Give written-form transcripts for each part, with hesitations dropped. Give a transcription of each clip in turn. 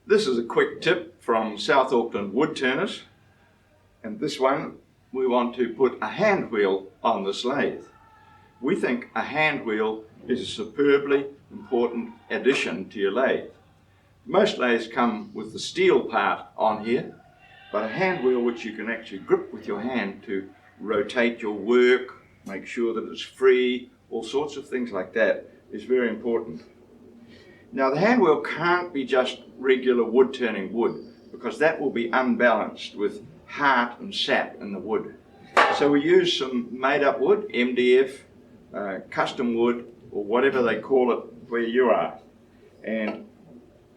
This is a quick tip from South Auckland wood turners, and this one we want to put a hand wheel on this lathe. We think a hand wheel is a superbly important addition to your lathe. Most lathes come with the steel part on here, but a hand wheel which you can actually grip with your hand to rotate your work, make sure that it's free, all sorts of things like that is very important. Now the hand wheel can't be just regular wood turning wood, because that will be unbalanced with heart and sap in the wood. So we use some made up wood, MDF, custom wood, or whatever they call it where you are. And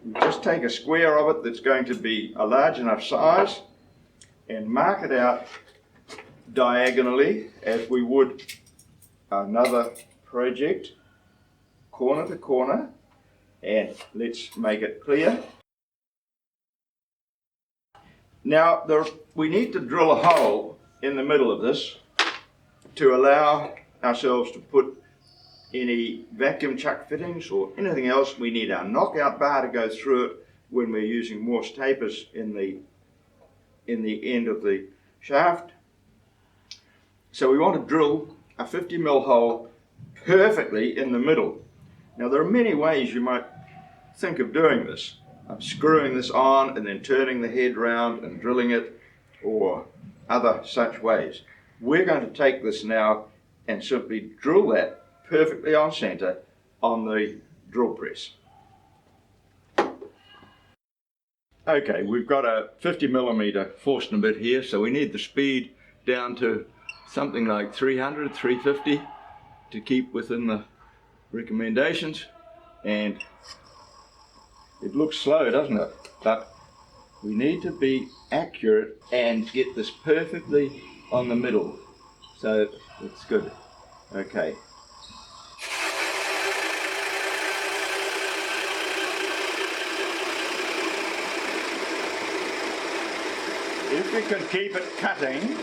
we just take a square of it that's going to be a large enough size and mark it out diagonally as we would another project, corner to corner. And let's make it clear. Now we need to drill a hole in the middle of this to allow ourselves to put any vacuum chuck fittings or anything else. We need our knockout bar to go through it when we're using Morse tapers in the end of the shaft. So we want to drill a 50mm hole perfectly in the middle. Now there are many ways you might think of doing this. Screwing this on and then turning the head round and drilling it, or other such ways. We're going to take this now and simply drill that perfectly on center on the drill press. Okay, we've got a 50mm Forstner bit here, so we need the speed down to something like 300, 350 to keep within the recommendations. And it looks slow, doesn't it? But we need to be accurate and get this perfectly on the middle. So it's good. Okay. If we can keep it cutting,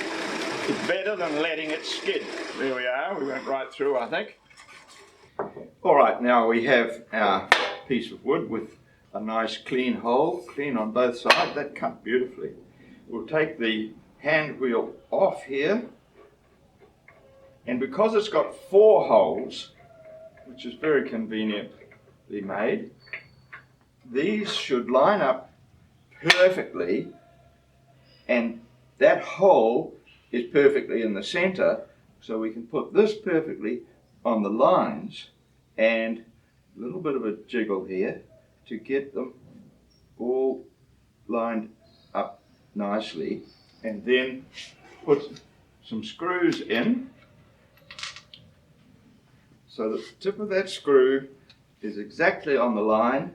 it's better than letting it skid. There we are, we went right through, I think. Alright, now we have our piece of wood with a nice clean hole, clean on both sides. That cut beautifully. We'll take the hand wheel off here, and because it's got 4 holes, which is very conveniently made, these should line up perfectly, and that hole is perfectly in the center, so we can put this perfectly on the lines, and a little bit of a jiggle here to get them all lined up nicely, and then put some screws in so that the tip of that screw is exactly on the line,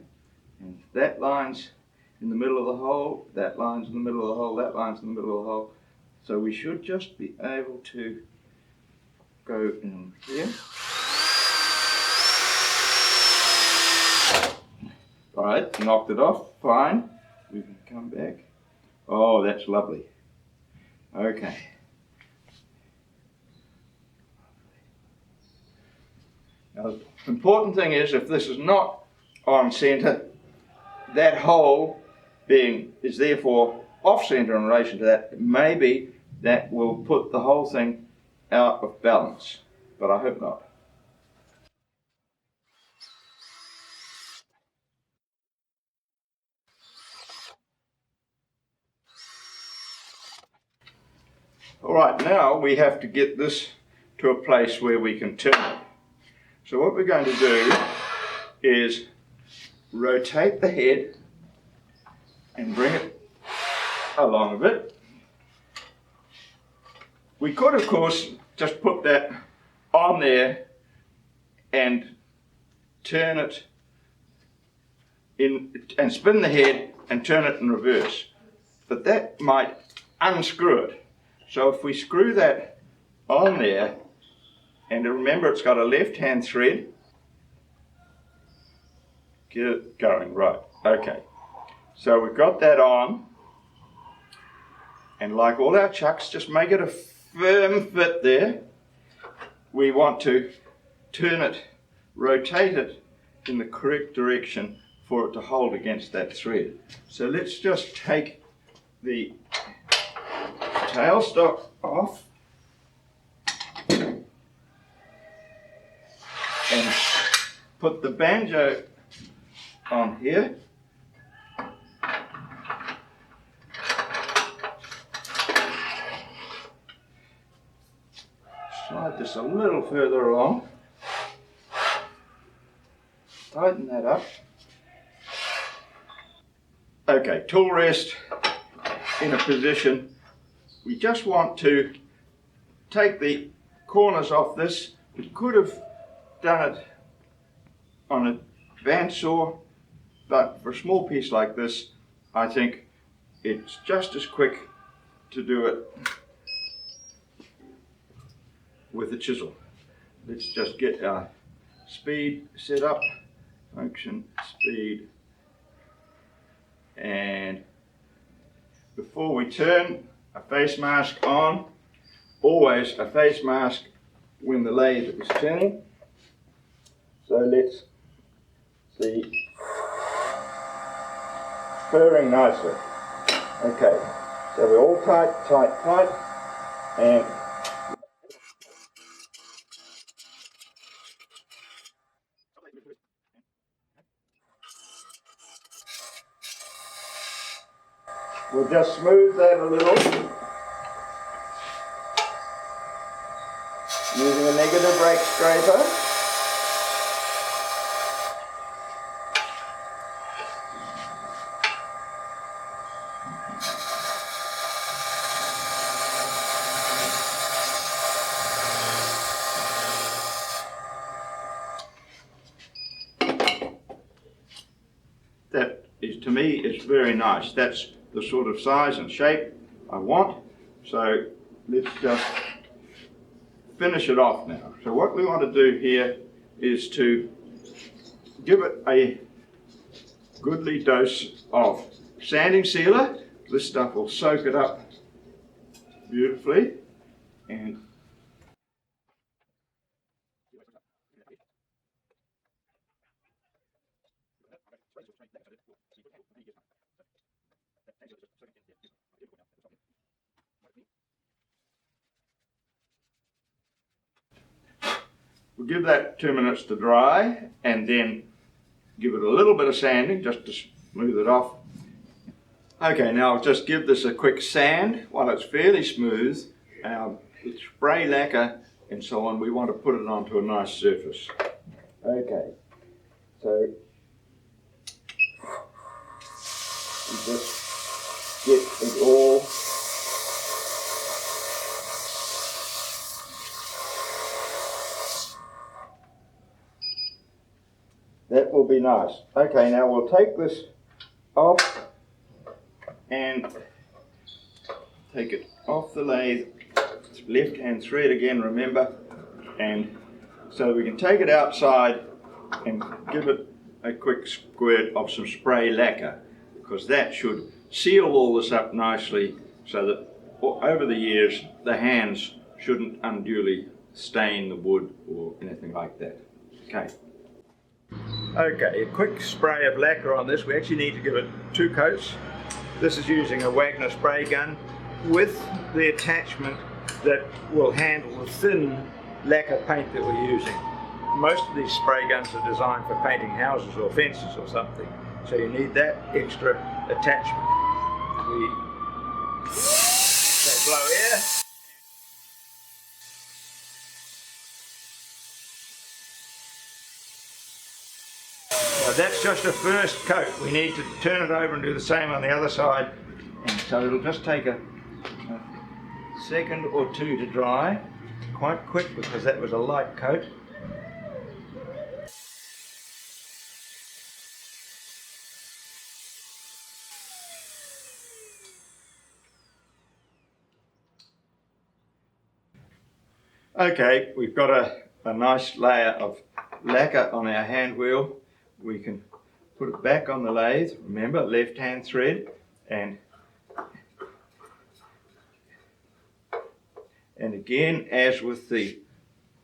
and that line's in the middle of the hole, that line's in the middle of the hole, that line's in the middle of the hole. So we should just be able to go in here. Alright, knocked it off, fine. We can come back. Oh, that's lovely. Okay. Now the important thing is, if this is not on center, that hole is therefore off center in relation to that. Maybe that will put the whole thing out of balance, but I hope not. Alright, now we have to get this to a place where we can turn it. So what we're going to do is rotate the head and bring it along a bit. We could, of course, just put that on there and turn it in and spin the head and turn it in reverse, but that might unscrew it. So if we screw that on there, and remember it's got a left hand thread, get it going, right, okay. So we've got that on, and like all our chucks, just make it a firm fit there. We want to turn it, rotate it in the correct direction for it to hold against that thread. So let's just take the tailstock off and put the banjo on here. Slide this a little further along. Tighten that up. Okay, tool rest in a position. We just want to take the corners off this. We could have done it on a bandsaw, but for a small piece like this, I think it's just as quick to do it with a chisel. Let's just get our speed set up, function, speed, and before we turn, a face mask on. Always a face mask when the lathe is turning. So let's see, purring nicely. Okay, so we're all tight, and we'll just smooth that a little using a negative rake scraper. That is, to me, is very nice. That's the sort of size and shape I want. So let's just finish it off now. So what we want to do here is to give it a goodly dose of sanding sealer. This stuff will soak it up beautifully. And we'll give that 2 minutes to dry and then give it a little bit of sanding just to smooth it off. Okay, now I'll just give this a quick sand while it's fairly smooth. With spray lacquer and so on, we want to put it onto a nice surface. Okay, so we just get it all that will be nice. Okay, now we'll take this off and take it off the lathe. It's left hand thread again, remember, and so we can take it outside and give it a quick squirt of some spray lacquer, because that should seal all this up nicely so that over the years the hands shouldn't unduly stain the wood or anything like that. Okay, a quick spray of lacquer on this. We actually need to give it 2 coats. This is using a Wagner spray gun with the attachment that will handle the thin lacquer paint that we're using. Most of these spray guns are designed for painting houses or fences or something, so you need that extra attachment. We blow air. Now that's just a first coat. We need to turn it over and do the same on the other side, and so it'll just take a second or 2 to dry. Quite quick because that was a light coat. Okay, we've got a nice layer of lacquer on our hand wheel. We can put it back on the lathe, remember, left hand thread, and again, as with the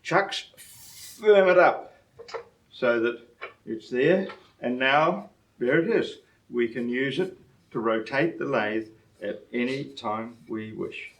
chucks, firm it up so that it's there. And now there it is. We can use it to rotate the lathe at any time we wish.